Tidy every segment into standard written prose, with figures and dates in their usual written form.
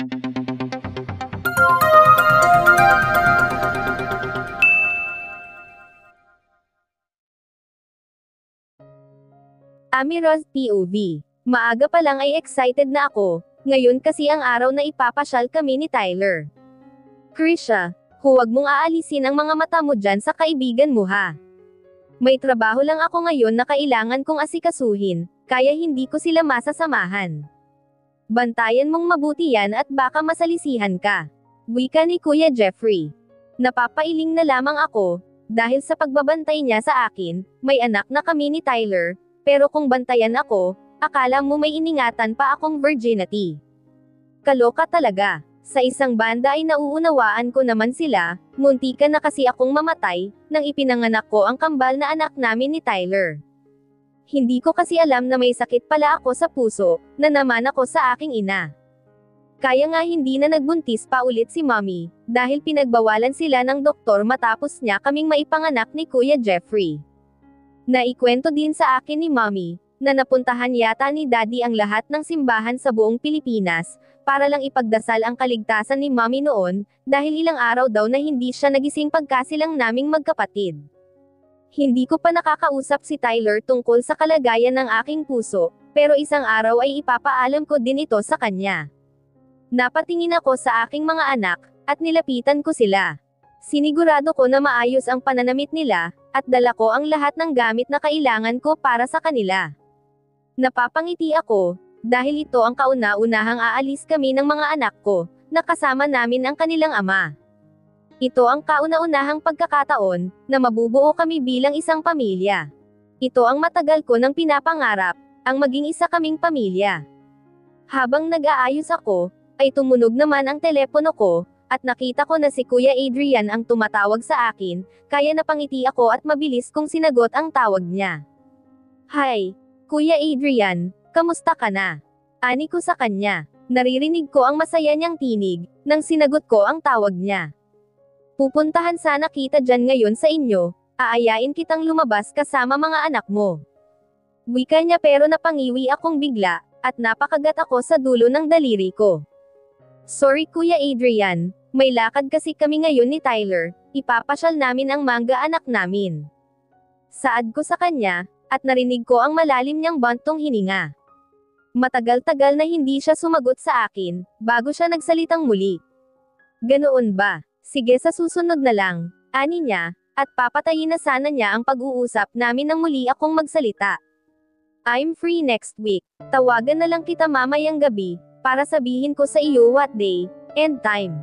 Amiroz POV. Maaga pa lang ay excited na ako, ngayon kasi ang araw na ipapasyal kami ni Tyler. Krisha, huwag mong aalisin ang mga mata mo dyan sa kaibigan mo ha. May trabaho lang ako ngayon na kailangan kong asikasuhin, kaya hindi ko sila masasamahan. Bantayan mong mabuti yan at baka masalisihan ka. Wika ni Kuya Jeffrey. Napapailing na lamang ako, dahil sa pagbabantay niya sa akin, may anak na kami ni Tyler, pero kung bantayan ako, akala mo may iningatan pa akong virginity. Kaloka talaga. Sa isang banda ay nauunawaan ko naman sila, muntikan na kasi akong mamatay, nang ipinanganak ko ang kambal na anak namin ni Tyler. Hindi ko kasi alam na may sakit pala ako sa puso, na naman ako sa aking ina. Kaya nga hindi na nagbuntis pa ulit si mommy, dahil pinagbawalan sila ng doktor matapos niya kaming maipanganak ni Kuya Jeffrey. Naikwento din sa akin ni mommy, na napuntahan yata ni daddy ang lahat ng simbahan sa buong Pilipinas, para lang ipagdasal ang kaligtasan ni mommy noon, dahil ilang araw daw na hindi siya nagising pagkasilang naming magkapatid. Hindi ko pa nakakausap si Tyler tungkol sa kalagayan ng aking puso, pero isang araw ay ipapaalam ko din ito sa kanya. Napatingin ako sa aking mga anak, at nilapitan ko sila. Sinigurado ko na maayos ang pananamit nila, at dala ko ang lahat ng gamit na kailangan ko para sa kanila. Napapangiti ako, dahil ito ang kauna-unahang aalis kami ng mga anak ko, na kasama namin ang kanilang ama. Ito ang kauna-unahang pagkakataon, na mabubuo kami bilang isang pamilya. Ito ang matagal ko nang pinapangarap, ang maging isa kaming pamilya. Habang nag-aayos ako, ay tumunog naman ang telepono ko, at nakita ko na si Kuya Adrian ang tumatawag sa akin, kaya napangiti ako at mabilis kong sinagot ang tawag niya. Hi, Kuya Adrian, kamusta ka na? Ani ko sa kanya. Naririnig ko ang masaya niyang tinig, nang sinagot ko ang tawag niya. Pupuntahan sana kita dyan ngayon sa inyo, aayain kitang lumabas kasama mga anak mo. Wika niya pero napangiwi akong bigla, at napakagat ako sa dulo ng daliri ko. Sorry Kuya Adrian, may lakad kasi kami ngayon ni Tyler, ipapasyal namin ang mangga anak namin. Saad ko sa kanya, at narinig ko ang malalim niyang bantong hininga. Matagal-tagal na hindi siya sumagot sa akin, bago siya nagsalitang muli. Ganoon ba? Sige sa susunod na lang, ani niya, at papatayin na sana niya ang pag-uusap namin nang muli akong magsalita. I'm free next week, tawagan na lang kita mamayang gabi, para sabihin ko sa iyo what day, and time.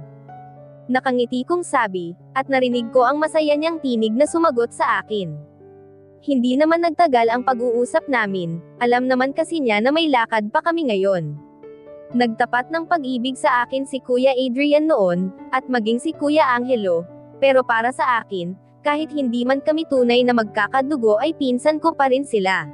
Nakangiti kong sabi, at narinig ko ang masaya niyang tinig na sumagot sa akin. Hindi naman nagtagal ang pag-uusap namin, alam naman kasi niya na may lakad pa kami ngayon. Nagtapat ng pag-ibig sa akin si Kuya Adrian noon, at maging si Kuya Angelo, pero para sa akin, kahit hindi man kami tunay na magkakadugo ay pinsan ko pa rin sila.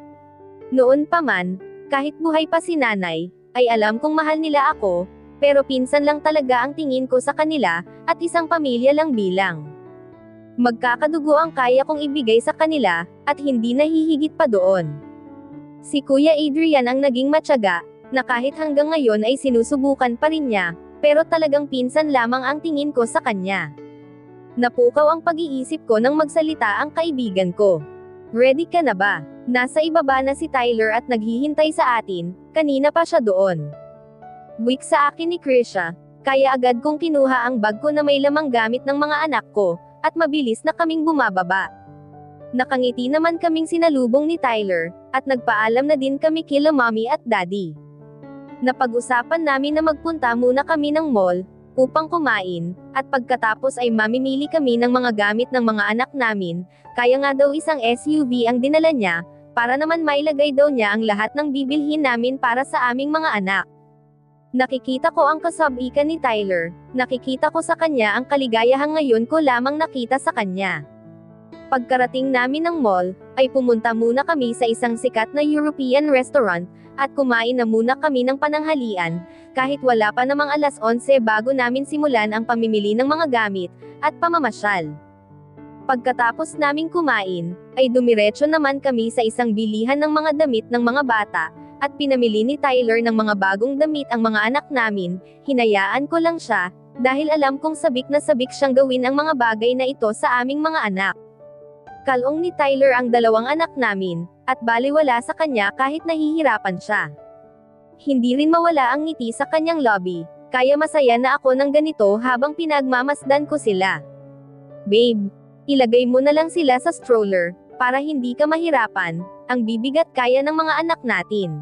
Noon pa man, kahit buhay pa si nanay, ay alam kong mahal nila ako, pero pinsan lang talaga ang tingin ko sa kanila, at isang pamilya lang bilang. Magkakadugo ang kaya kong ibigay sa kanila, at hindi nahihigit pa doon. Si Kuya Adrian ang naging matyaga, na kahit hanggang ngayon ay sinusubukan pa rin niya, pero talagang pinsan lamang ang tingin ko sa kanya. Napukaw ang pag-iisip ko nang magsalita ang kaibigan ko. Ready ka na ba? Nasa ibaba na si Tyler at naghihintay sa atin, kanina pa siya doon. Weak sa akin ni Krisha, kaya agad kong kinuha ang bag ko na may lamang gamit ng mga anak ko, at mabilis na kaming bumababa. Nakangiti naman kaming sinalubong ni Tyler, at nagpaalam na din kami kila mommy at daddy. Napag-usapan namin na magpunta muna kami ng mall, upang kumain, at pagkatapos ay mamimili kami ng mga gamit ng mga anak namin, kaya nga daw isang SUV ang dinala niya, para naman mailagay daw niya ang lahat ng bibilhin namin para sa aming mga anak. Nakikita ko ang kasabikan ni Tyler, nakikita ko sa kanya ang kaligayahan ngayon ko lamang nakita sa kanya. Pagkarating namin ng mall, ay pumunta muna kami sa isang sikat na European restaurant, at kumain na muna kami ng pananghalian, kahit wala pa namang 11:00 bago namin simulan ang pamimili ng mga gamit, at pamamasyal. Pagkatapos naming kumain, ay dumiretso naman kami sa isang bilihan ng mga damit ng mga bata, at pinamili ni Tyler ng mga bagong damit ang mga anak namin, hinayaan ko lang siya, dahil alam kong sabik na sabik siyang gawin ang mga bagay na ito sa aming mga anak. Kalong ni Tyler ang dalawang anak namin, at baliwala sa kanya kahit nahihirapan siya. Hindi rin mawala ang ngiti sa kanyang lobby, kaya masaya na ako ng ganito habang pinagmamasdan ko sila. Babe, ilagay mo na lang sila sa stroller, para hindi ka mahirapan, ang bibigat kaya ng mga anak natin.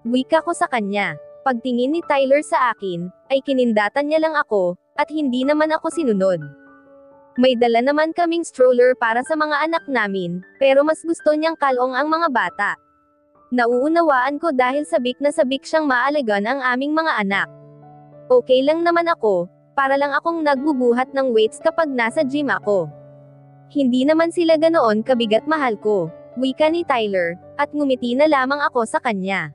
Wika ko sa kanya. Pagtingin ni Tyler sa akin, ay kinindatan niya lang ako, at hindi naman ako sinunod. May dala naman kaming stroller para sa mga anak namin, pero mas gusto niyang kalong ang mga bata. Nauunawaan ko dahil sabik na sabik siyang maalagaan ang aming mga anak. Okay lang naman ako, para lang akong nagbubuhat ng weights kapag nasa gym ako. Hindi naman sila ganoon kabigat mahal ko, wika ni Tyler, at ngumiti na lamang ako sa kanya.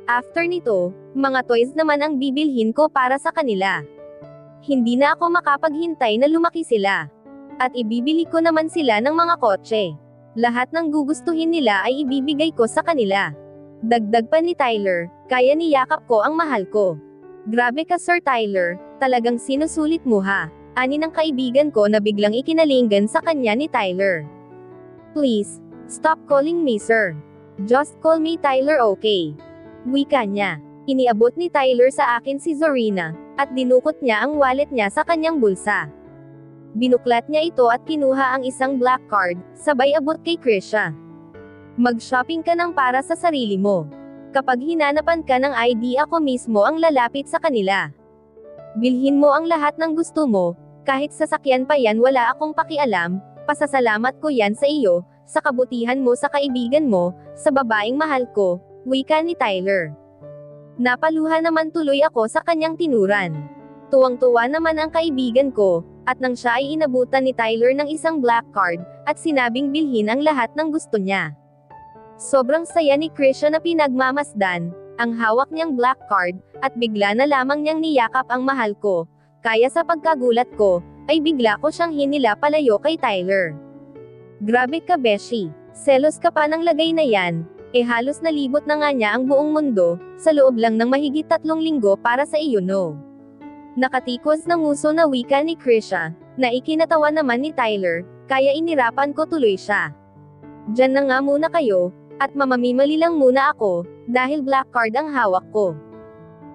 After nito, mga toys naman ang bibilhin ko para sa kanila. Hindi na ako makapaghintay na lumaki sila. At ibibili ko naman sila ng mga kotse. Lahat ng gugustuhin nila ay ibibigay ko sa kanila. Dagdag pa ni Tyler, kaya niyakap ko ang mahal ko. Grabe ka Sir Tyler, talagang sinusulit mo ha, ani ng kaibigan ko na biglang ikinalinggan sa kanya ni Tyler. Please, stop calling me sir. Just call me Tyler okay? Wika niya. Iniabot ni Tyler sa akin si Zorina, at dinukot niya ang wallet niya sa kanyang bulsa. Binuklat niya ito at kinuha ang isang black card, sabay abot kay Krisha. Mag-shopping ka ng para sa sarili mo. Kapag hinanapan ka ng ID ako mismo ang lalapit sa kanila. Bilhin mo ang lahat ng gusto mo, kahit sasakyan pa yan wala akong pakialam, pasasalamat ko yan sa iyo, sa kabutihan mo sa kaibigan mo, sa babaeng mahal ko, wika ni Tyler. Napaluha naman tuloy ako sa kanyang tinuran. Tuwang-tuwa naman ang kaibigan ko, at nang siya ay inabutan ni Tyler ng isang black card, at sinabing bilhin ang lahat ng gusto niya. Sobrang saya ni Krisha na pinagmamasdan, ang hawak niyang black card, at bigla na lamang niyang niyakap ang mahal ko, kaya sa pagkagulat ko, ay bigla ko siyang hinila palayo kay Tyler. Grabe ka Beshi, selos ka pa ng lagay na yan, halos nalibot na nga niya ang buong mundo, sa loob lang ng mahigit 3 linggo para sa iyo no. Nakatikos ng uso na wika ni Krisha, na ikinatawa naman ni Tyler, kaya inirapan ko tuloy siya. Diyan na nga muna kayo, at mamamimali lang muna ako, dahil black card ang hawak ko.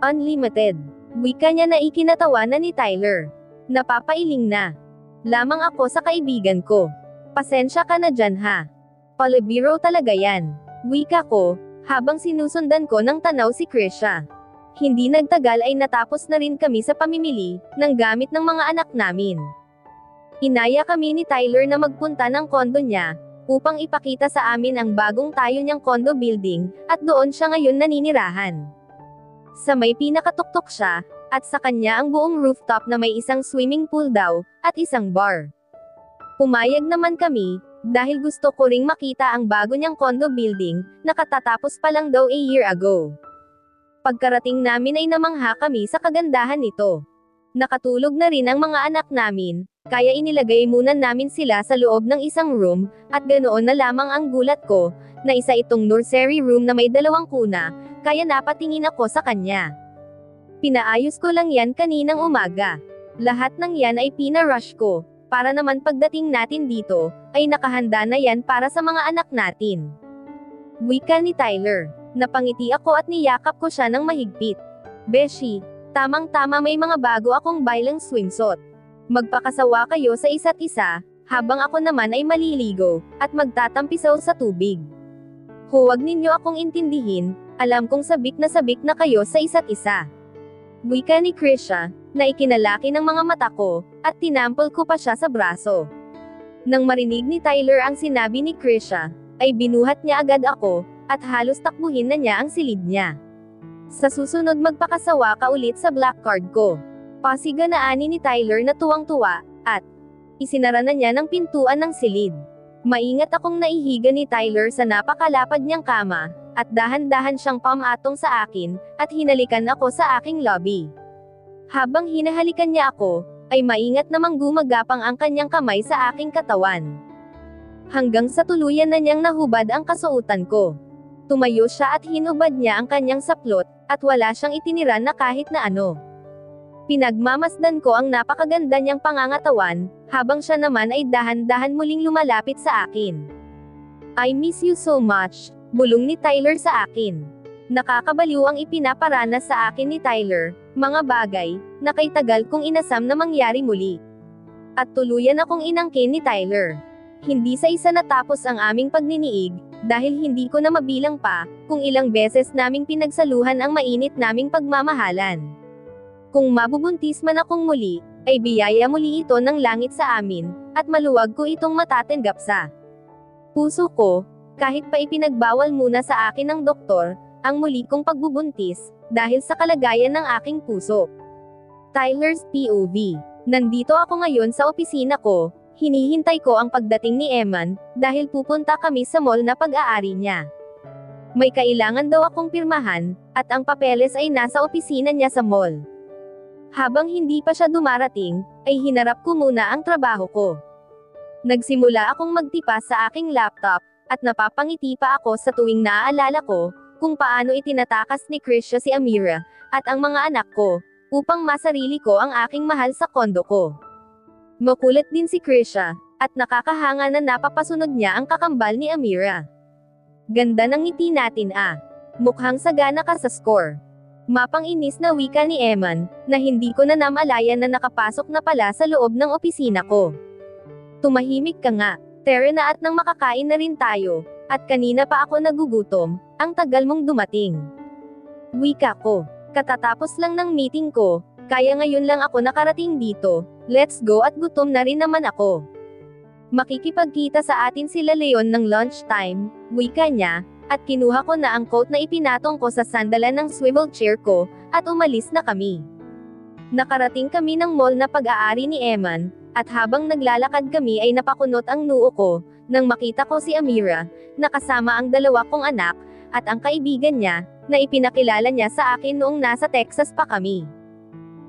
Unlimited. Wika niya na ikinatawa na ni Tyler. Napapailing na. Lamang ako sa kaibigan ko. Pasensya ka na dyan ha. Palibiro talaga yan. Wika ko, habang sinusundan ko ng tanaw si Krisha. Hindi nagtagal ay natapos na rin kami sa pamimili, ng gamit ng mga anak namin. Inaya kami ni Tyler na magpunta ng kondo niya, upang ipakita sa amin ang bagong tayo niyang condo building, at doon siya ngayon naninirahan. Sa may pinakatuktok siya, at sa kanya ang buong rooftop na may isang swimming pool daw, at isang bar. Pumayag naman kami, dahil gusto ko ring makita ang bago niyang condo building, na katatapos pa lang daw a year ago. Pagkarating namin ay namangha kami sa kagandahan nito. Nakatulog na rin ang mga anak namin, kaya inilagay muna namin sila sa loob ng isang room, at ganoon na lamang ang gulat ko, na isa itong nursery room na may 2 kuna, kaya napatingin ako sa kanya. Pinaayos ko lang yan kaninang umaga. Lahat ng yan ay pinarush ko, para naman pagdating natin dito, ay nakahanda na yan para sa mga anak natin. Wika ni Tyler. Napangiti ako at niyakap ko siya ng mahigpit. Beshi, tamang-tama may mga bago akong baylang swimsuit. Magpakasawa kayo sa isa't isa, habang ako naman ay maliligo, at magtatampisaw sa tubig. Huwag ninyo akong intindihin, alam kong sabik na kayo sa isa't isa. Wika ni Krisha, na ikinalaki ng mga mata ko, at tinampol ko pa siya sa braso. Nang marinig ni Tyler ang sinabi ni Krisha, ay binuhat niya agad ako, at halos takbuhin na niya ang silid niya. Sa susunod magpakasawa ka ulit sa black card ko. Pasiga na ani ni Tyler na tuwang-tuwa, at isinara na niya ng pintuan ng silid. Maingat akong naihiga ni Tyler sa napakalapad niyang kama, at dahan-dahan siyang pamatong sa akin, at hinalikan ako sa aking lobby. Habang hinahalikan niya ako, ay maingat namang gumagapang ang kanyang kamay sa aking katawan. Hanggang sa tuluyan na niyang nahubad ang kasuotan ko. Tumayo siya at hinubad niya ang kanyang saplot, at wala siyang itinira na kahit na ano. Pinagmamasdan ko ang napakaganda niyang pangangatawan, habang siya naman ay dahan-dahan muling lumalapit sa akin. I miss you so much, bulong ni Tyler sa akin. Nakakabaliw ang ipinaparanas sa akin ni Tyler, mga bagay, na kay tagal kong inasam na mangyari muli. At tuluyan akong inangkin ni Tyler. Hindi sa isa natapos ang aming pagniniig, dahil hindi ko na mabilang pa, kung ilang beses naming pinagsaluhan ang mainit naming pagmamahalan. Kung mabubuntis man akong muli, ay biyaya muli ito ng langit sa amin, at maluwag ko itong matatanggap sa puso ko, kahit pa ipinagbawal muna sa akin ng doktor, ang muli kong pagbubuntis, dahil sa kalagayan ng aking puso. Tyler's POV. Nandito ako ngayon sa opisina ko, hinihintay ko ang pagdating ni Eman, dahil pupunta kami sa mall na pag-aari niya. May kailangan daw akong pirmahan, at ang papeles ay nasa opisina niya sa mall. Habang hindi pa siya dumarating, ay hinarap ko muna ang trabaho ko. Nagsimula akong magtipa sa aking laptop, at napapangiti pa ako sa tuwing naaalala ko, kung paano itinatakas ni Krisha si Amira, at ang mga anak ko, upang masarili ko ang aking mahal sa kondo ko. Makulit din si Krisha, at nakakahanga na napapasunod niya ang kakambal ni Amira. Ganda ng ngiti natin ah. Mukhang sagana ka sa score. Mapang-inis na wika ni Eman, na hindi ko na namalayan na nakapasok na pala sa loob ng opisina ko. Tumahimik ka nga, tara na at nang makakain na rin tayo, at kanina pa ako nagugutom, ang tagal mong dumating. Wika ko, katatapos lang ng meeting ko, kaya ngayon lang ako nakarating dito, let's go at gutom na rin naman ako. Makikipagkita sa atin sila Leon ng lunchtime, wika niya, at kinuha ko na ang coat na ipinatong ko sa sandalan ng swivel chair ko, at umalis na kami. Nakarating kami ng mall na pag-aari ni Eman, at habang naglalakad kami ay napakunot ang noo ko, nang makita ko si Amira, na kasama ang dalawa kong anak, at ang kaibigan niya, na ipinakilala niya sa akin noong nasa Texas pa kami.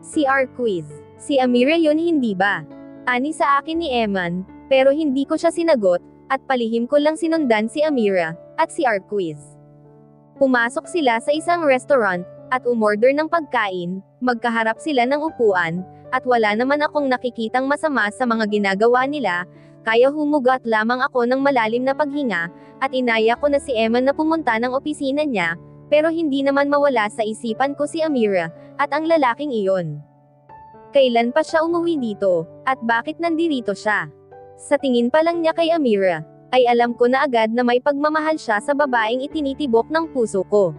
Si Arquiz. Si Amira yun hindi ba? Ani sa akin ni Eman, pero hindi ko siya sinagot, at palihim ko lang sinundan si Amira, at si Arquiz. Pumasok sila sa isang restaurant, at umorder ng pagkain, magkaharap sila ng upuan, at wala naman akong nakikitang masama sa mga ginagawa nila, kaya humugat lamang ako ng malalim na paghinga, at inaya ko na si Eman na pumunta ng opisina niya, pero hindi naman mawala sa isipan ko si Amira, at ang lalaking iyon. Kailan pa siya umuwi dito, at bakit nandirito siya? Sa tingin pa lang niya kay Amira, ay alam ko na agad na may pagmamahal siya sa babaeng itinitibok ng puso ko.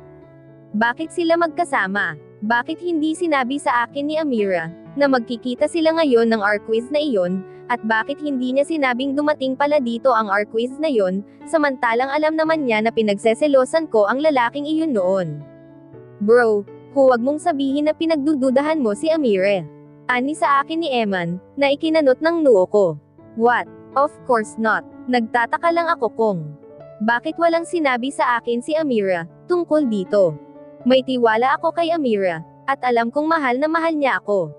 Bakit sila magkasama? Bakit hindi sinabi sa akin ni Amira, na magkikita sila ngayon ng Arquiz na iyon, at bakit hindi niya sinabing dumating pala dito ang Arquiz na yon, samantalang alam naman niya na pinagseselosan ko ang lalaking iyon noon. Bro, huwag mong sabihin na pinagdududahan mo si Amira. Ani sa akin ni Eman, na ikinanot ng noo ko. What? Of course not. Nagtataka lang ako kung bakit walang sinabi sa akin si Amira, tungkol dito. May tiwala ako kay Amira, at alam kong mahal na mahal niya ako.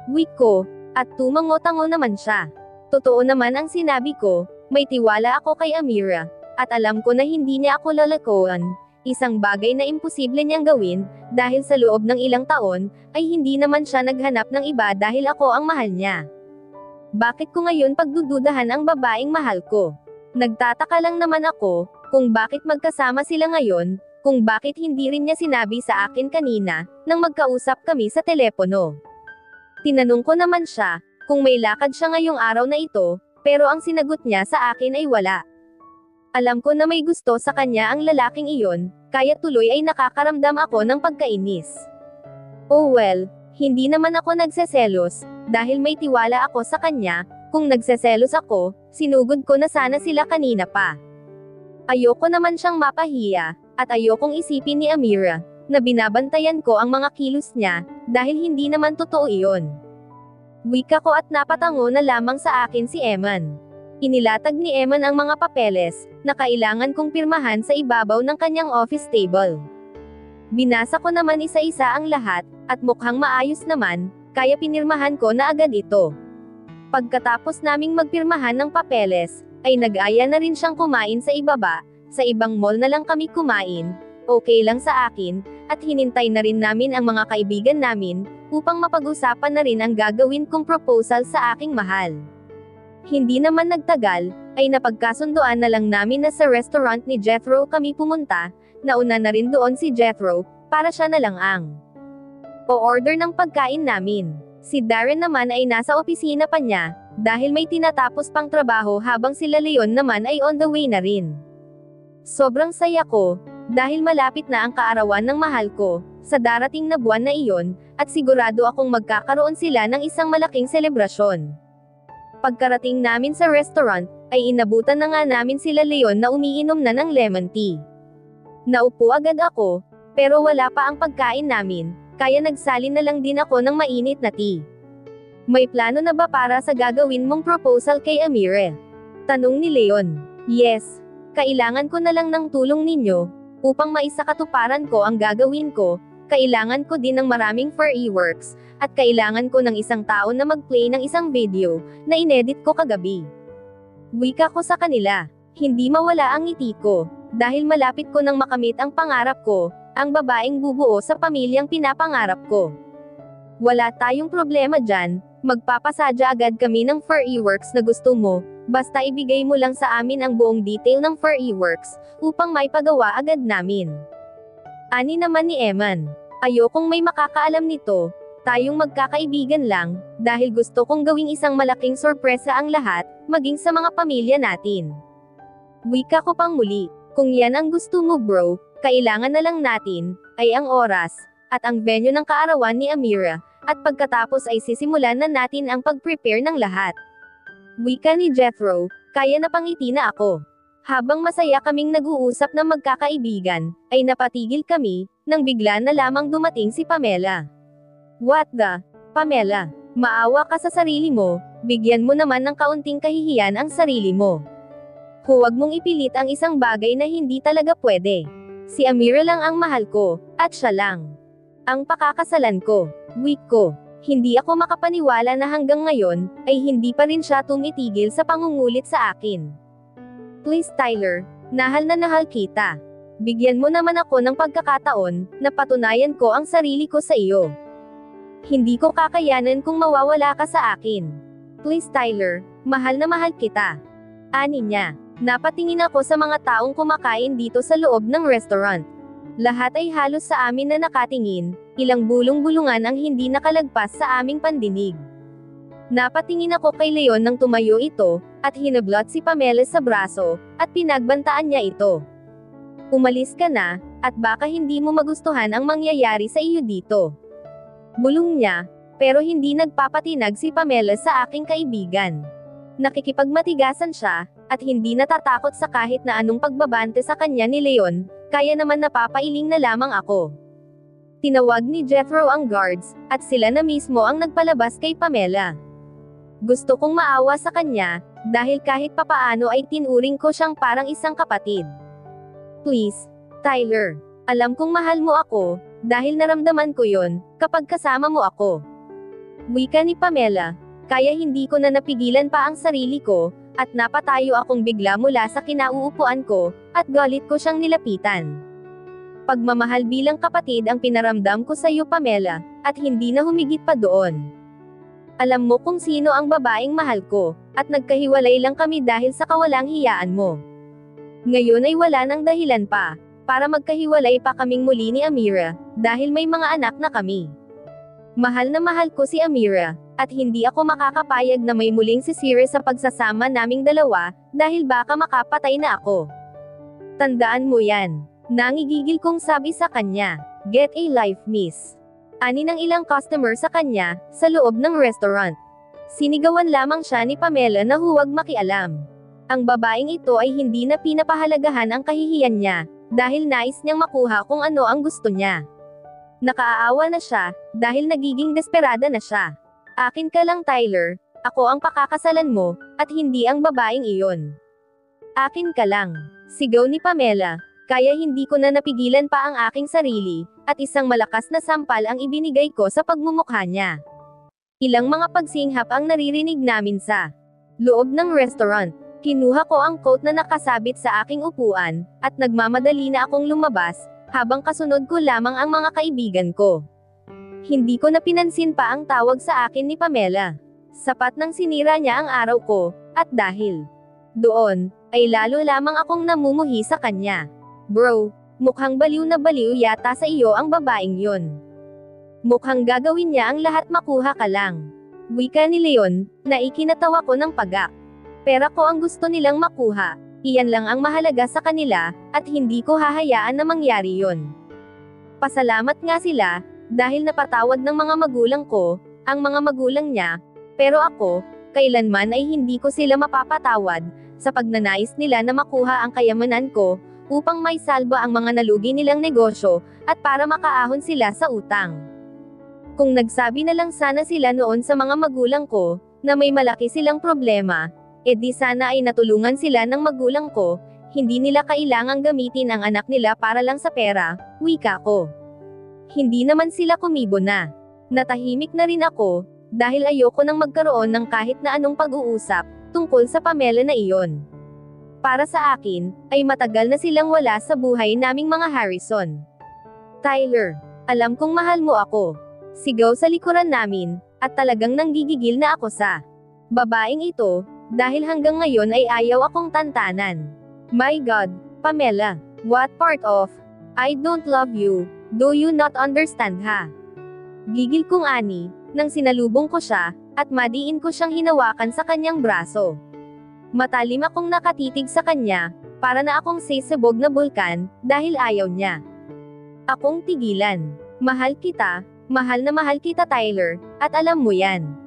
Weak ko, at tumango-tango naman siya. Totoo naman ang sinabi ko, may tiwala ako kay Amira, at alam ko na hindi niya ako lalakoan, isang bagay na imposible niyang gawin, dahil sa loob ng ilang taon, ay hindi naman siya naghanap ng iba dahil ako ang mahal niya. Bakit ko ngayon pagdududahan ang babaeng mahal ko? Nagtataka lang naman ako, kung bakit magkasama sila ngayon, kung bakit hindi rin niya sinabi sa akin kanina, nang magkausap kami sa telepono. Tinanong ko naman siya, kung may lakad siya ngayong araw na ito, pero ang sinagot niya sa akin ay wala. Alam ko na may gusto sa kanya ang lalaking iyon, kaya tuloy ay nakakaramdam ako ng pagkainis. Oh well, hindi naman ako nagseselos, dahil may tiwala ako sa kanya, kung nagseselos ako, sinugod ko na sana sila kanina pa. Ayoko naman siyang mapahiya, at ayokong isipin ni Amira, na binabantayan ko ang mga kilos niya, dahil hindi naman totoo iyon. Wika ko at napatango na lamang sa akin si Eman. Inilatag ni Eman ang mga papeles, na kailangan kong pirmahan sa ibabaw ng kanyang office table. Binasa ko naman isa-isa ang lahat, at mukhang maayos naman, kaya pinirmahan ko na agad ito. Pagkatapos naming magpirmahan ng papeles, ay nag-aya na rin siyang kumain sa ibaba, Sa ibang mall na lang kami kumain, okay lang sa akin, at hinintay na rin namin ang mga kaibigan namin, upang mapag-usapan na rin ang gagawin kong proposal sa aking mahal. Hindi naman nagtagal, ay napagkasundoan na lang namin na sa restaurant ni Jethro kami pumunta, nauna na rin doon si Jethro, para siya na lang ang o-order ng pagkain namin. Si Darren naman ay nasa opisina pa niya, dahil may tinatapos pang trabaho habang sila Leon naman ay on the way na rin. Sobrang saya ko, dahil malapit na ang kaarawan ng mahal ko, sa darating na buwan na iyon, at sigurado akong magkakaroon sila ng isang malaking selebrasyon. Pagkarating namin sa restaurant, ay inabutan na nga namin sila Leon na umiinom na ng lemon tea. Naupo agad ako, pero wala pa ang pagkain namin, kaya nagsalin na lang din ako ng mainit na tea. May plano na ba para sa gagawin mong proposal kay Amira? Tanong ni Leon. Yes. Kailangan ko na lang ng tulong ninyo, upang maisakatuparan ko ang gagawin ko. Kailangan ko din ng maraming fireworks, at kailangan ko ng isang tao na mag-play ng isang video, na inedit ko kagabi. Wika ko sa kanila. Hindi mawala ang ngiti ko, dahil malapit ko nang makamit ang pangarap ko, ang babaeng bubuo sa pamilyang pinapangarap ko. Wala tayong problema dyan, magpapasadya agad kami ng fireworks na gusto mo, basta ibigay mo lang sa amin ang buong detail ng fireworks, upang maipagawa agad namin. Ani naman ni Eman. Ayokong may makakaalam nito, tayong magkakaibigan lang, dahil gusto kong gawing isang malaking sorpresa ang lahat, maging sa mga pamilya natin. Wika ko pang muli, kung yan ang gusto mo bro, kailangan na lang natin, ay ang oras, at ang venue ng kaarawan ni Amira, at pagkatapos ay sisimulan na natin ang pag-prepare ng lahat. Wika ni Jethro, kaya napangiti na ako. Habang masaya kaming nag-uusap na magkakaibigan, ay napatigil kami, nang bigla na lamang dumating si Pamela. What the? Pamela, maawa ka sa sarili mo, bigyan mo naman ng kaunting kahihiyan ang sarili mo. Huwag mong ipilit ang isang bagay na hindi talaga pwede. Si Amira lang ang mahal ko, at siya lang ang pakakasalan ko. Weak ko. Hindi ako makapaniwala na hanggang ngayon, ay hindi pa rin siya tumitigil sa pangungulit sa akin. Please Tyler, nahal na nahal kita. Bigyan mo naman ako ng pagkakataon, na patunayan ko ang sarili ko sa iyo. Hindi ko kakayanan kung mawawala ka sa akin. Please Tyler, mahal na mahal kita. Ani niya. Napatingin ako sa mga taong kumakain dito sa loob ng restaurant. Lahat ay halos sa amin na nakatingin, ilang bulong-bulungan ang hindi nakalagpas sa aming pandinig. Napatingin ako kay Leon nang tumayo ito, at hinablot si Pamela sa braso, at pinagbantaan niya ito. Umalis ka na, at baka hindi mo magustuhan ang mangyayari sa iyo dito. Bulong niya, pero hindi nagpapatinag si Pamela sa aking kaibigan. Nakikipagmatigasan siya, at hindi natatakot sa kahit na anong pagbabante sa kanya ni Leon, kaya naman napapailing na lamang ako. Tinawag ni Jethro ang guards, at sila na mismo ang nagpalabas kay Pamela. Gusto kong maawa sa kanya, dahil kahit papaano ay tinuring ko siyang parang isang kapatid. Please, Tyler, alam kong mahal mo ako, dahil naramdaman ko yon, kapag kasama mo ako. Wika ni Pamela, kaya hindi ko na napigilan pa ang sarili ko, at napatayo akong bigla mula sa kinauupuan ko, at galit ko siyang nilapitan. Pagmamahal bilang kapatid ang pinaramdam ko sa iyo Pamela, at hindi na humigit pa doon. Alam mo kung sino ang babaeng mahal ko, at nagkahiwalay lang kami dahil sa kawalang hiyaan mo. Ngayon ay wala nang dahilan pa, para magkahiwalay pa kaming muli ni Amira, dahil may mga anak na kami. Mahal na mahal ko si Amira, at hindi ako makakapayag na may muling sisira sa pagsasama naming dalawa, dahil baka makapatay na ako. Tandaan mo yan. Nangigigil kong sabi sa kanya, get a life miss. Ani ng ilang customer sa kanya, sa loob ng restaurant. Sinigawan lamang siya ni Pamela na huwag makialam. Ang babaeng ito ay hindi na pinapahalagahan ang kahihiyan niya, dahil nais niyang makuha kung ano ang gusto niya. Nakaaawa na siya, dahil nagiging desperada na siya. Akin ka lang Tyler, ako ang pakakasalan mo, at hindi ang babaeng iyon. Akin ka lang, sigaw ni Pamela, kaya hindi ko na napigilan pa ang aking sarili, at isang malakas na sampal ang ibinigay ko sa pagmumukha niya. Ilang mga pagsinghap ang naririnig namin sa loob ng restaurant. Kinuha ko ang coat na nakasabit sa aking upuan, at nagmamadali na akong lumabas, habang kasunod ko lamang ang mga kaibigan ko. Hindi ko na pinansin pa ang tawag sa akin ni Pamela. Sapat nang sinira niya ang araw ko, at dahil doon, ay lalo lamang akong namumuhi sa kanya. Bro, mukhang baliw na baliw yata sa iyo ang babaeng yon. Mukhang gagawin niya ang lahat makuha ka lang. Wika ni Leon, na ikinatawa ko ng pagak. Pera ko ang gusto nilang makuha, iyan lang ang mahalaga sa kanila, at hindi ko hahayaan na mangyari yon. Pasalamat nga sila, dahil napatawad ng mga magulang ko, ang mga magulang niya, pero ako, kailanman ay hindi ko sila mapapatawad, sa pagnanais nila na makuha ang kayamanan ko, upang may salba ang mga nalugi nilang negosyo, at para makaahon sila sa utang. Kung nagsabi na lang sana sila noon sa mga magulang ko, na may malaki silang problema, di sana ay natulungan sila ng magulang ko, hindi nila kailangang gamitin ang anak nila para lang sa pera, wika ko. Hindi naman sila kumibo na. Natahimik na rin ako, dahil ayoko nang magkaroon ng kahit na anong pag-uusap, tungkol sa Pamela na iyon. Para sa akin, ay matagal na silang wala sa buhay naming mga Harrison. Tyler, alam kong mahal mo ako. Sigaw sa likuran namin, at talagang nanggigigil na ako sa babaeng ito, dahil hanggang ngayon ay ayaw akong tantanan. My God, Pamela, what part of I don't love you, do you not understand ha? Gigil kong ani, nang sinalubong ko siya, at madiin ko siyang hinawakan sa kanyang braso. Matalim akong nakatitig sa kanya, para na akong sisibog na bulkan, dahil ayaw niya akong tigilan. Mahal kita Tyler, at alam mo yan.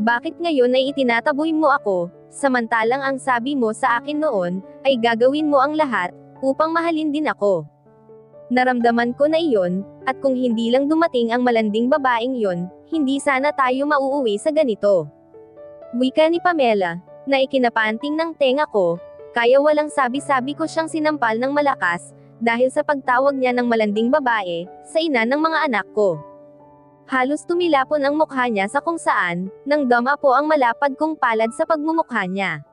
Bakit ngayon ay itinataboy mo ako, samantalang ang sabi mo sa akin noon, ay gagawin mo ang lahat, upang mahalin din ako. Naramdaman ko na iyon, at kung hindi lang dumating ang malanding babaeng yon, hindi sana tayo mauuwi sa ganito. Wika ni Pamela, na ikinapanting ng tenga ko, kaya walang sabi-sabi ko siyang sinampal ng malakas, dahil sa pagtawag niya ng malanding babae, sa ina ng mga anak ko. Halos tumilapon ang mukha niya sa kung saan, nang dama po ang malapad kong palad sa pagmumukha niya.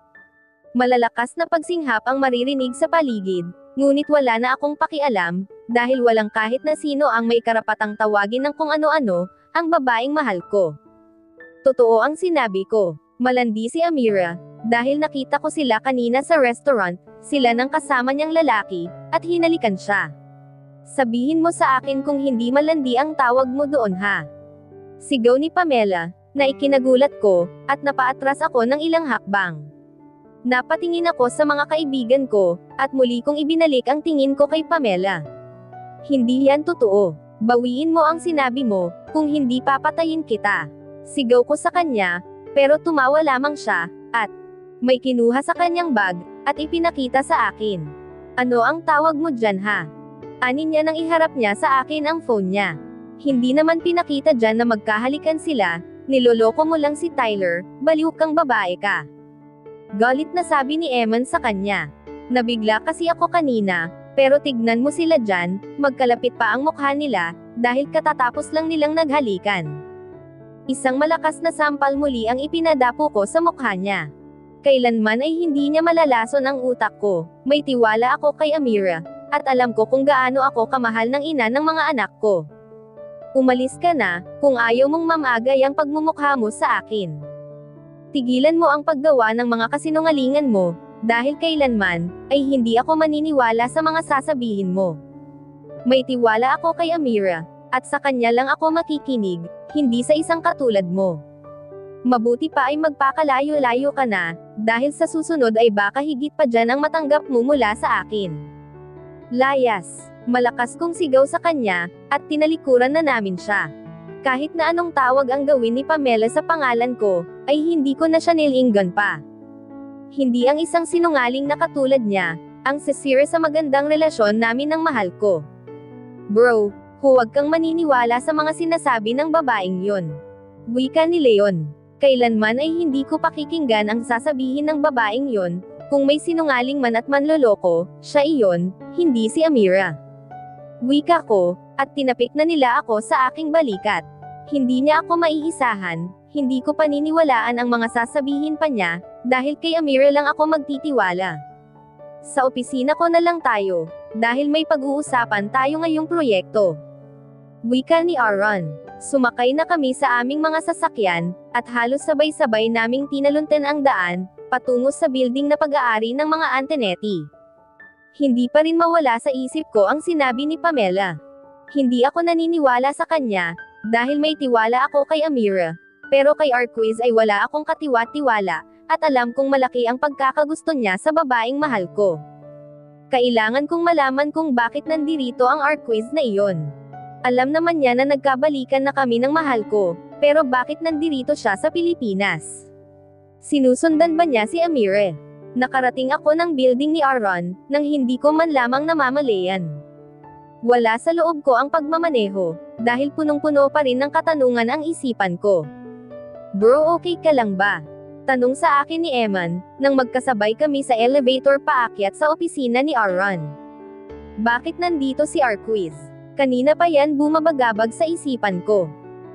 Malalakas na pagsinghap ang maririnig sa paligid, ngunit wala na akong pakialam, dahil walang kahit na sino ang may karapatang tawagin ng kung ano-ano, ang babaeng mahal ko. Totoo ang sinabi ko, malandi si Amira, dahil nakita ko sila kanina sa restaurant, sila ng kasama niyang lalaki, at hinalikan siya. Sabihin mo sa akin kung hindi malandi ang tawag mo doon ha. Sigaw ni Pamela, na ikinagulat ko, at napaatras ako ng ilang hakbang. Napatingin ako sa mga kaibigan ko, at muli kong ibinalik ang tingin ko kay Pamela. Hindi yan totoo. Bawiin mo ang sinabi mo, kung hindi papatayin kita. Sigaw ko sa kanya, pero tumawa lamang siya, at may kinuha sa kanyang bag, at ipinakita sa akin. Ano ang tawag mo dyan ha? Ani niya nang iharap niya sa akin ang phone niya. Hindi naman pinakita dyan na magkahalikan sila, niloloko mo lang si Tyler, baliw kang babae ka. Galit na sabi ni Eman sa kanya. Nabigla kasi ako kanina, pero tignan mo sila dyan, magkalapit pa ang mukha nila, dahil katatapos lang nilang naghalikan. Isang malakas na sampal muli ang ipinadapo ko sa mukha niya. Kailanman ay hindi niya malalason ang utak ko, may tiwala ako kay Amira, at alam ko kung gaano ako kamahal ng ina ng mga anak ko. Umalis ka na, kung ayaw mong mamagay ang pagmumukha mo sa akin. Tigilan mo ang paggawa ng mga kasinungalingan mo, dahil kailanman, ay hindi ako maniniwala sa mga sasabihin mo. May tiwala ako kay Amira, at sa kanya lang ako makikinig, hindi sa isang katulad mo. Mabuti pa ay magpakalayo-layo ka na, dahil sa susunod ay baka higit pa dyan ang matanggap mo mula sa akin. Layas, malakas kong sigaw sa kanya, at tinalikuran na namin siya. Kahit na anong tawag ang gawin ni Pamela sa pangalan ko, ay hindi ko na siya nilinggan pa. Hindi ang isang sinungaling na katulad niya, ang sisira sa magandang relasyon namin ng mahal ko. Bro, huwag kang maniniwala sa mga sinasabi ng babaeng yon. Wika ni Leon. Kailanman ay hindi ko pakikinggan ang sasabihin ng babaeng yon, kung may sinungaling man at manloloko, siya iyon, hindi si Amira. Wika ko, at tinapik na nila ako sa aking balikat. Hindi niya ako maiisahan, hindi ko paniniwalaan ang mga sasabihin pa niya, dahil kay Amira lang ako magtitiwala. Sa opisina ko na lang tayo, dahil may pag-uusapan tayo ngayong proyekto. Wika ni Aaron. Sumakay na kami sa aming mga sasakyan, at halos sabay-sabay naming tinalunten ang daan, patungo sa building na pag-aari ng mga Antonetti. Hindi pa rin mawala sa isip ko ang sinabi ni Pamela. Hindi ako naniniwala sa kanya, dahil may tiwala ako kay Amira. Pero kay Arquiz ay wala akong katiwa-tiwala, at alam kong malaki ang pagkakagusto niya sa babaeng mahal ko. Kailangan kong malaman kung bakit nandirito ang Arquiz na iyon. Alam naman niya na nagkabalikan na kami ng mahal ko, pero bakit nandirito siya sa Pilipinas? Sinusundan ba niya si Amira? Nakarating ako ng building ni Aaron, nang hindi ko man lamang namamalayan. Wala sa loob ko ang pagmamaneho, dahil punong-puno pa rin ng katanungan ang isipan ko. Bro, okay ka lang ba? Tanong sa akin ni Eman, nang magkasabay kami sa elevator paakyat sa opisina ni Aaron. Bakit nandito si Arquiz? Kanina pa yan bumabagabag sa isipan ko.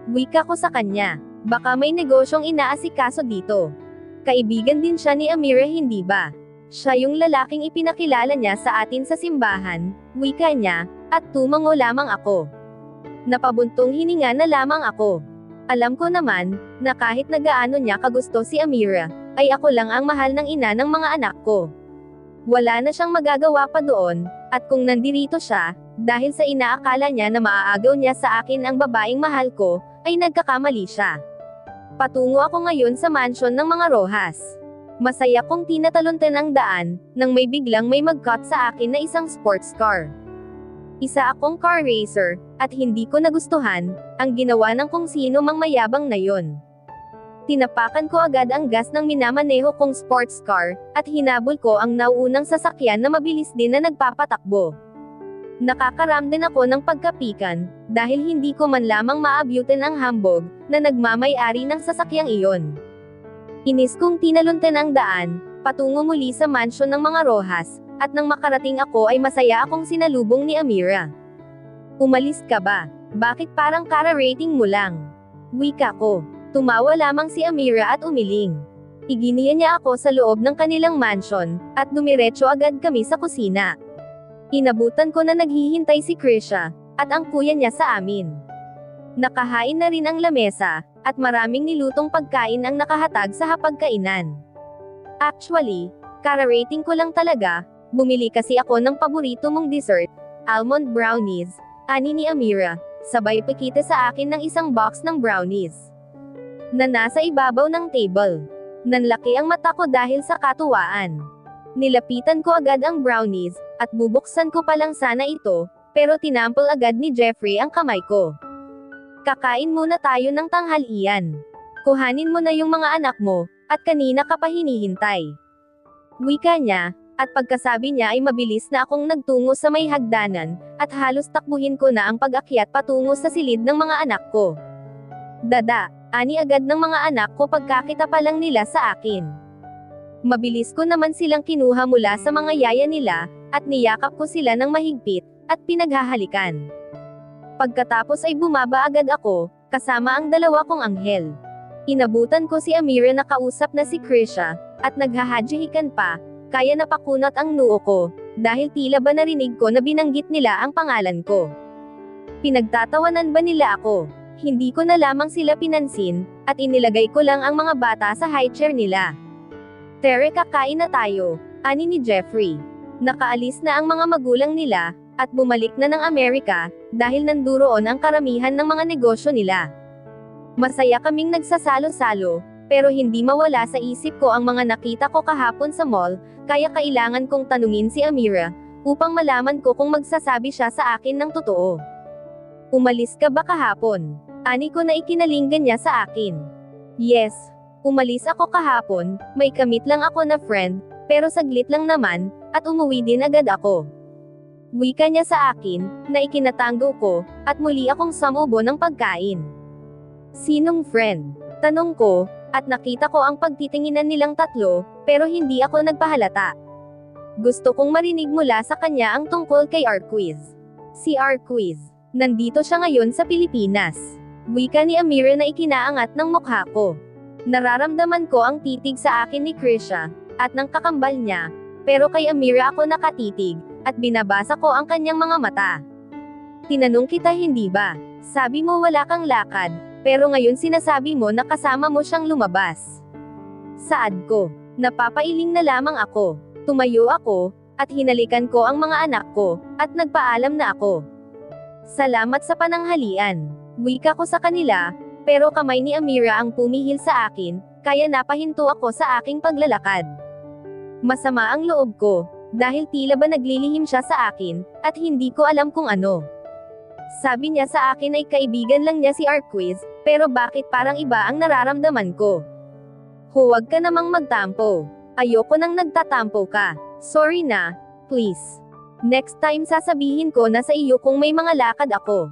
Wika ko sa kanya, baka may negosyong inaasikaso dito. Kaibigan din siya ni Amira, hindi ba? Siya yung lalaking ipinakilala niya sa atin sa simbahan, wika niya, at tumango lamang ako. Napabuntong hininga na lamang ako. Alam ko naman, na kahit na gaano niya kagusto si Amira, ay ako lang ang mahal ng ina ng mga anak ko. Wala na siyang magagawa pa doon, at kung nandirito siya, dahil sa inaakala niya na maaagaw niya sa akin ang babaeng mahal ko, ay nagkakamali siya. Patungo ako ngayon sa mansion ng mga Rojas. Masaya kong tinatalunten ang daan, nang may biglang may mag-cut sa akin na isang sports car. Isa akong car racer, at hindi ko nagustuhan, ang ginawa ng kung sino mang mayabang na yon. Tinapakan ko agad ang gas ng minamaneho kong sports car, at hinabol ko ang nauunang sasakyan na mabilis din na nagpapatakbo. Nakakaramdam ako ng pagkapikan, dahil hindi ko man lamang maabyutin ang hambog, na nagmamay-ari ng sasakyang iyon. Inis kong tinalunten ang daan, patungo muli sa mansion ng mga Rojas, at nang makarating ako ay masaya akong sinalubong ni Amira. Umalis ka ba? Bakit parang kara-rating mo lang? Wika ko. Tumawa lamang si Amira at umiling. Iginiya niya ako sa loob ng kanilang mansion, at dumiretso agad kami sa kusina. Inabutan ko na naghihintay si Krisha, at ang kuya niya sa amin. Nakahain na rin ang lamesa, at maraming nilutong pagkain ang nakahatag sa hapagkainan. Actually, kara-rating ko lang talaga. Bumili kasi ako ng paborito mong dessert, almond brownies, ani ni Amira, sabay pakita sa akin ng isang box ng brownies na nasa ibabaw ng table. Nanlaki ang mata ko dahil sa katuwaan. Nilapitan ko agad ang brownies, at bubuksan ko pa lang sana ito, pero tinampol agad ni Jeffrey ang kamay ko. Kakain muna tayo ng tanghalian. Kuhanin mo na yung mga anak mo, at kanina ka pa hinihintay. Wika niya, at pagkasabi niya ay mabilis na akong nagtungo sa may hagdanan, at halos takbuhin ko na ang pag-akyat patungo sa silid ng mga anak ko. Dada, ani agad ng mga anak ko pagkakita pa lang nila sa akin. Mabilis ko naman silang kinuha mula sa mga yaya nila, at niyakap ko sila ng mahigpit, at pinaghahalikan. Pagkatapos ay bumaba agad ako, kasama ang dalawa kong anghel. Inabutan ko si Amira na kausap na si Krisha, at naghahadyahikan pa, kaya napakunat ang noo ko, dahil tila ba narinig ko na binanggit nila ang pangalan ko. Pinagtatawanan ba nila ako? Hindi ko na lamang sila pinansin, at inilagay ko lang ang mga bata sa high chair nila. Tere, kakain na tayo, ani ni Jeffrey. Nakaalis na ang mga magulang nila, at bumalik na ng Amerika, dahil nanduroon ang karamihan ng mga negosyo nila. Masaya kaming nagsasalo-salo, pero hindi mawala sa isip ko ang mga nakita ko kahapon sa mall, kaya kailangan kong tanungin si Amira, upang malaman ko kung magsasabi siya sa akin ng totoo. Umalis ka ba kahapon? Ani ko na ikinalinggan niya sa akin. Yes, umalis ako kahapon, may kamit lang ako na friend, pero saglit lang naman, at umuwi din agad ako. Wika niya sa akin, na ikinatango ko, at muli akong sumubo ng pagkain. Sinong friend? Tanong ko, at nakita ko ang pagtitinginan nilang tatlo, pero hindi ako nagpahalata. Gusto kong marinig mula sa kanya ang tungkol kay Arquiz. Si Arquiz. Nandito siya ngayon sa Pilipinas. Wika ni Amira na ikinaangat ng mukha ko. Nararamdaman ko ang titig sa akin ni Krisha, at ng kakambal niya, pero kay Amira ako nakatitig, at binabasa ko ang kanyang mga mata. Tinanong kita hindi ba? Sabi mo wala kang lakad, pero ngayon sinasabi mo na kasama mo siyang lumabas. Saad ko. Napapailing na lamang ako. Tumayo ako, at hinalikan ko ang mga anak ko, at nagpaalam na ako. Salamat sa pananghalian. Wika ko sa kanila, pero kamay ni Amira ang pumihil sa akin, kaya napahinto ako sa aking paglalakad. Masama ang loob ko, dahil tila ba naglilihim siya sa akin, at hindi ko alam kung ano. Sabi niya sa akin ay kaibigan lang niya si Arquiz, pero bakit parang iba ang nararamdaman ko? Huwag ka namang magtampo. Ayoko nang nagtatampo ka. Sorry na, please. Next time sasabihin ko na sa iyo kung may mga lakad ako.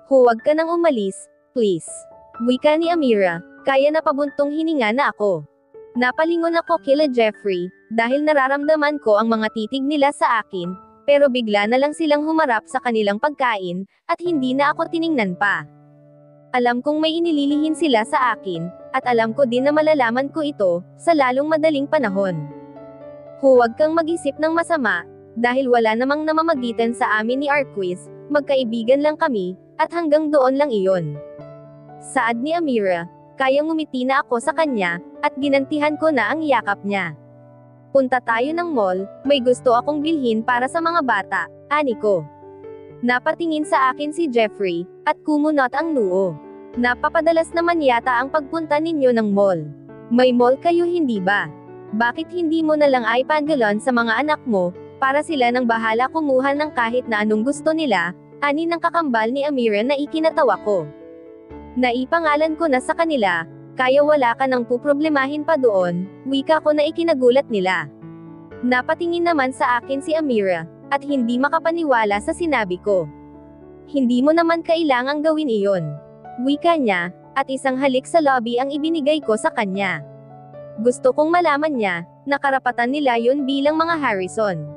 Huwag ka nang umalis, please. Wika ni Amira, kaya napabuntong hininga na ako. Napalingon ako kila Jeffrey, dahil nararamdaman ko ang mga titig nila sa akin, pero bigla na lang silang humarap sa kanilang pagkain, at hindi na ako tiningnan pa. Alam kong may inililihin sila sa akin, at alam ko din na malalaman ko ito, sa lalong madaling panahon. Huwag kang mag-isip ng masama, dahil wala namang namamagitan sa amin ni Arquiz, magkaibigan lang kami, at hanggang doon lang iyon. Saad ni Amira, kaya ngumiti na ako sa kanya, at ginantihan ko na ang yakap niya. Punta tayo ng mall, may gusto akong bilhin para sa mga bata, ani ko. Napatingin sa akin si Jeffrey, at kumunot ang noo. Napapadalas naman yata ang pagpunta ninyo ng mall. May mall kayo hindi ba? Bakit hindi mo na lang iPadgalon sa mga anak mo, para sila nang bahala kumuha ng kahit na anong gusto nila, ani ng kakambal ni Amira na ikinatawa ko. Naipangalan ko na sa kanila, kaya wala ka nang puproblemahin pa doon, wika ko na ikinagulat nila. Napatingin naman sa akin si Amira, at hindi makapaniwala sa sinabi ko. Hindi mo naman kailangang gawin iyon. Wika niya, at isang halik sa lobby ang ibinigay ko sa kanya. Gusto kong malaman niya, na karapatan nila yun bilang mga Harrison.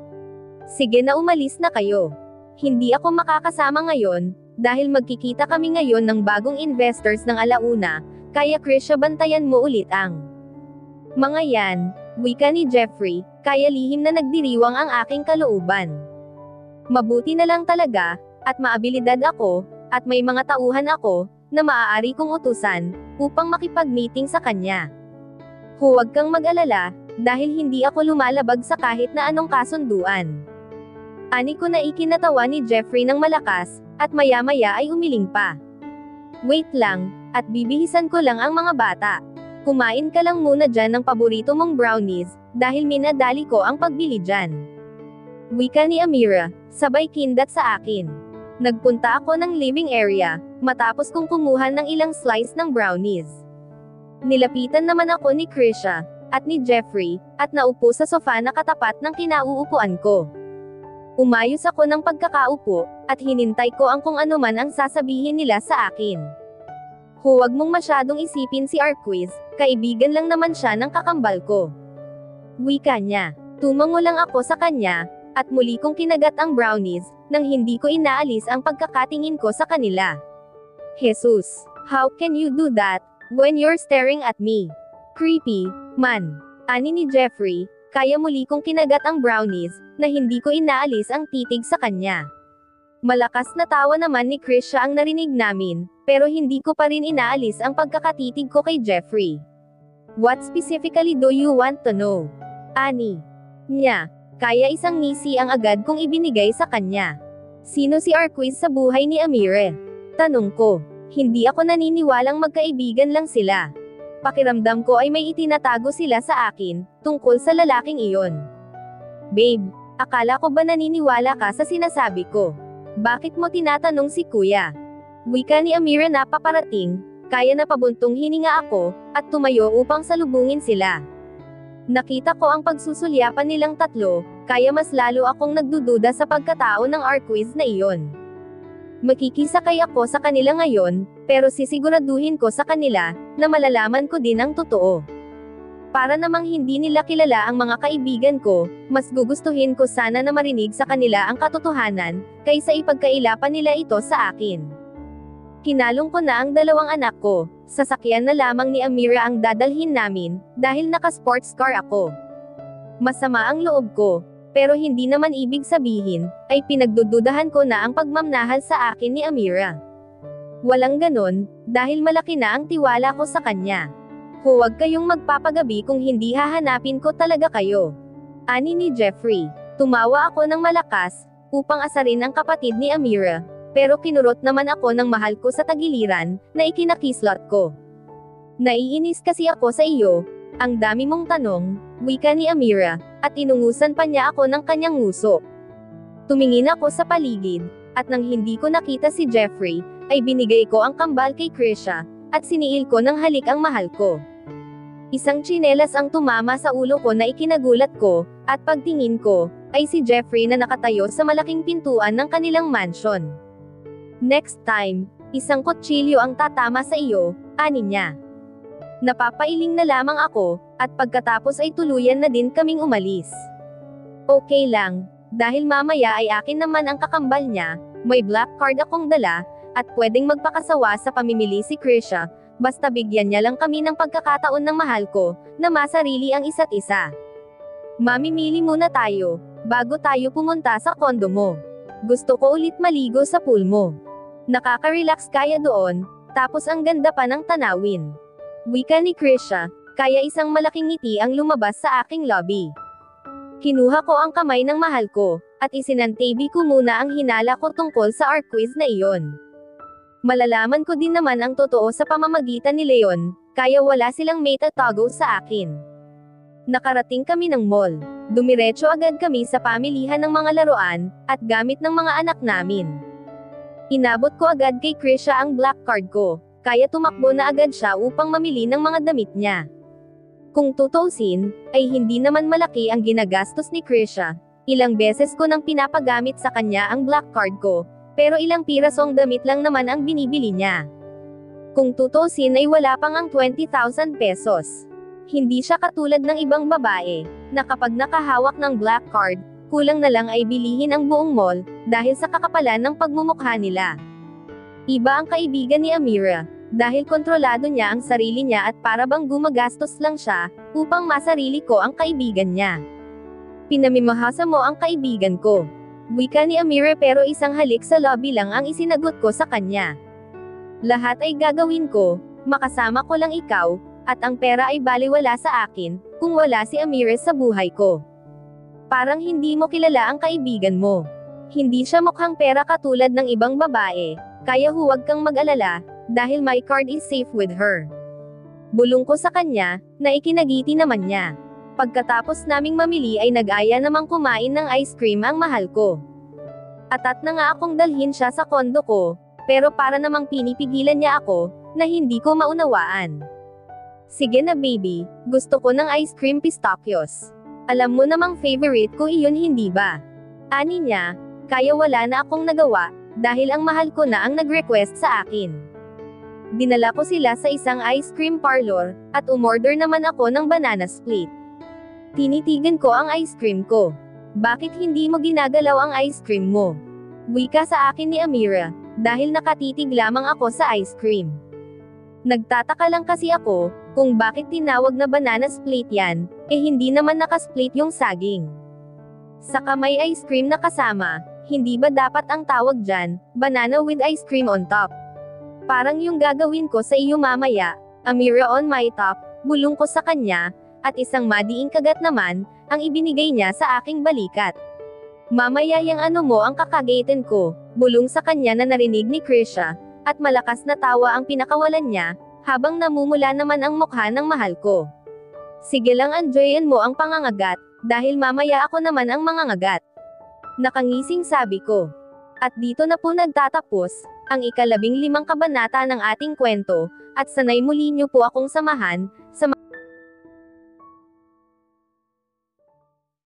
Sige na umalis na kayo. Hindi ako makakasama ngayon, dahil magkikita kami ngayon ng bagong investors ng alauna, kaya Krisha bantayan mo ulit ang mga yan, wika ni Jeffrey, kaya lihim na nagdiriwang ang aking kalooban. Mabuti na lang talaga, at maabilidad ako, at may mga tauhan ako, na maaari kong utusan, upang makipag-meeting sa kanya. Huwag kang mag-alala, dahil hindi ako lumalabag sa kahit na anong kasunduan. Ani ko na ikinatawa ni Jeffrey ng malakas, at maya-maya ay umiling pa. Wait lang, at bibihisan ko lang ang mga bata. Kumain ka lang muna dyan ng paborito mong brownies, dahil minadali ko ang pagbili dyan. Wika ni Amira, sabay kindat sa akin. Nagpunta ako ng living area, matapos kong kumuha ng ilang slice ng brownies. Nilapitan naman ako ni Krisha, at ni Jeffrey, at naupo sa sofa na katapat ng kinauupuan ko. Umayos ako ng pagkakaupo, at hinintay ko ang kung ano man ang sasabihin nila sa akin. Huwag mong masyadong isipin si Arquiz, kaibigan lang naman siya ng kakambal ko. Wika niya. Tumango lang ako sa kanya, at muli kong kinagat ang brownies, nang hindi ko inaalis ang pagkakatingin ko sa kanila. Jesus, how can you do that, when you're staring at me? Creepy, man. Ani ni Jeffrey, kaya muli kong kinagat ang brownies, na hindi ko inaalis ang titig sa kanya. Malakas na tawa naman ni Krisha ang narinig namin, pero hindi ko pa rin inaalis ang pagkakatitig ko kay Jeffrey. What specifically do you want to know? Ani niya, kaya isang ngisi ang agad kong ibinigay sa kanya. Sino si Arquiz sa buhay ni Amire? Tanong ko. Hindi ako naniniwalang magkaibigan lang sila. Pakiramdam ko ay may itinatago sila sa akin, tungkol sa lalaking iyon. Babe, akala ko ba naniniwala ka sa sinasabi ko? Bakit mo tinatanong si kuya? Wika ni Amira na paparating, kaya napabuntong hininga ako, at tumayo upang salubungin sila. Nakita ko ang pagsusulyapan nilang tatlo, kaya mas lalo akong nagdududa sa pagkatao ng Arquiz na iyon. Makikisakay ako sa kanila ngayon, pero sisiguraduhin ko sa kanila, na malalaman ko din ang totoo. Para namang hindi nila kilala ang mga kaibigan ko, mas gugustuhin ko sana na marinig sa kanila ang katotohanan, kaysa ipagkailapan nila ito sa akin. Kinalong ko na ang dalawang anak ko, Sasakyan na lamang ni Amira ang dadalhin namin, dahil naka-sports car ako. Masama ang loob ko, pero hindi naman ibig sabihin, ay pinagdududahan ko na ang pagmamahal sa akin ni Amira. Walang ganon, dahil malaki na ang tiwala ko sa kanya. Huwag kayong magpapagabi kung hindi hahanapin ko talaga kayo. Ani ni Jeffrey. Tumawa ako ng malakas, upang asarin ang kapatid ni Amira, pero kinurot naman ako ng mahal ko sa tagiliran, na ikinakislot ko. Naiinis kasi ako sa iyo, ang dami mong tanong, wika ni Amira, at inungusan pa niya ako ng kanyang nguso. Tumingin ako sa paligid, at nang hindi ko nakita si Jeffrey, ay binigay ko ang kambal kay Krisha, at siniil ko ng halik ang mahal ko. Isang tsinelas ang tumama sa ulo ko na ikinagulat ko, at pagtingin ko, ay si Jeffrey na nakatayo sa malaking pintuan ng kanilang mansion. Next time, isang kutsilyo ang tatama sa iyo, ani niya. Napapailing na lamang ako, at pagkatapos ay tuluyan na din kaming umalis. Okay lang, dahil mamaya ay akin naman ang kakambal niya, may black card akong dala, at pwedeng magpakasawa sa pamimili si Krisha, basta bigyan niya lang kami ng pagkakataon ng mahal ko, na masarili ang isa't isa. Mamimili muna tayo, bago tayo pumunta sa kondo mo. Gusto ko ulit maligo sa pool mo. Nakaka-relax kaya doon, tapos ang ganda pa ng tanawin. Wika ni Krisha, kaya isang malaking ngiti ang lumabas sa aking lobby. Kinuha ko ang kamay ng mahal ko, at isinantabi ko muna ang hinala ko tungkol sa art quiz na iyon. Malalaman ko din naman ang totoo sa pamamagitan ni Leon, kaya wala silang mate at tago sa akin. Nakarating kami ng mall. Dumiretso agad kami sa pamilihan ng mga laruan, at gamit ng mga anak namin. Inabot ko agad kay Krisha ang black card ko, kaya tumakbo na agad siya upang mamili ng mga damit niya. Kung tutuusin, ay hindi naman malaki ang ginagastos ni Krisha. Ilang beses ko nang pinapagamit sa kanya ang black card ko, pero ilang pirasong damit lang naman ang binibili niya. Kung tutuusin ay wala pang ang 20,000 pesos. Hindi siya katulad ng ibang babae, na kapag nakahawak ng black card, kulang na lang ay bilihin ang buong mall, dahil sa kakapalan ng pagmumukha nila. Iba ang kaibigan ni Amira, dahil kontrolado niya ang sarili niya at para bang gumagastos lang siya, upang masarili ko ang kaibigan niya. Pinamimahasa mo ang kaibigan ko. Wika ni Amira pero isang halik sa lobby lang ang isinagot ko sa kanya. Lahat ay gagawin ko, makasama ko lang ikaw, at ang pera ay baliwala sa akin, kung wala si Amira sa buhay ko. Parang hindi mo kilala ang kaibigan mo. Hindi siya mukhang pera katulad ng ibang babae, kaya huwag kang mag-alala, dahil my card is safe with her. Bulong ko sa kanya, na ikinagiti naman niya. Pagkatapos naming mamili ay nag-aya namang kumain ng ice cream ang mahal ko. Atat na nga akong dalhin siya sa kondo ko, pero para namang pinipigilan niya ako, na hindi ko maunawaan. Sige na baby, gusto ko ng ice cream pistachios. Alam mo namang favorite ko iyon hindi ba? Ani niya, kaya wala na akong nagawa, dahil ang mahal ko na ang nag-request sa akin. Dinala ko sila sa isang ice cream parlor, at umorder naman ako ng banana split. Tinitigan ko ang ice cream ko. Bakit hindi mo ginagalaw ang ice cream mo? Wika sa akin ni Amira, dahil nakatitig lamang ako sa ice cream. Nagtataka lang kasi ako, kung bakit tinawag na banana split yan, hindi naman nakasplit yung saging. Saka may ice cream na kasama, hindi ba dapat ang tawag dyan, banana with ice cream on top? Parang yung gagawin ko sa iyo mamaya, Amira on my top, bulong ko sa kanya, at isang madiing kagat naman, ang ibinigay niya sa aking balikat. Mamaya yang ano mo ang kakagaitin ko, bulong sa kanya na narinig ni Krisha, at malakas na tawa ang pinakawalan niya, habang namumula naman ang mukha ng mahal ko. Sige lang enjoyin mo ang pangangagat, dahil mamaya ako naman ang mangangagat. Nakangising sabi ko. At dito na po nagtatapos, ang 15 kabanata ng ating kwento, at sanay muli niyo po akong samahan, sa